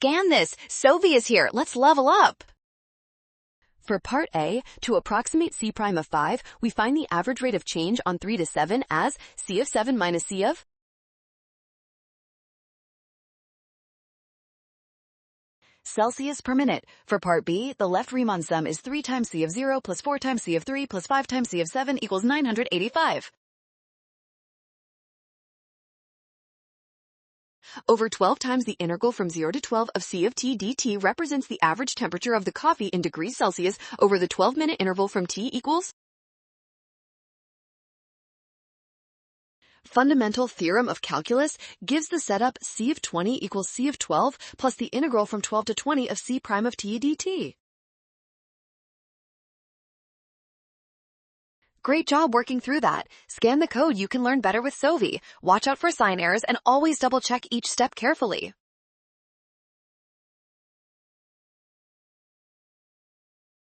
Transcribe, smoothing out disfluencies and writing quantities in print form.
Scan this. Sovi is here. Let's level up. For part A, to approximate C prime of 5, we find the average rate of change on 3 to 7 as C of 7 minus C of Celsius per minute. For part B, the left Riemann sum is 3 times C of 0 plus 4 times C of 3 plus 5 times C of 7 equals 985. Over 12 times the integral from 0 to 12 of C of t dt represents the average temperature of the coffee in degrees Celsius over the 12-minute interval from t equals Fundamental theorem of calculus gives the setup C of 20 equals C of 12 plus the integral from 12 to 20 of C prime of t dt. Great job working through that. Scan the code. You can learn better with Sovi. Watch out for sign errors and always double check each step carefully.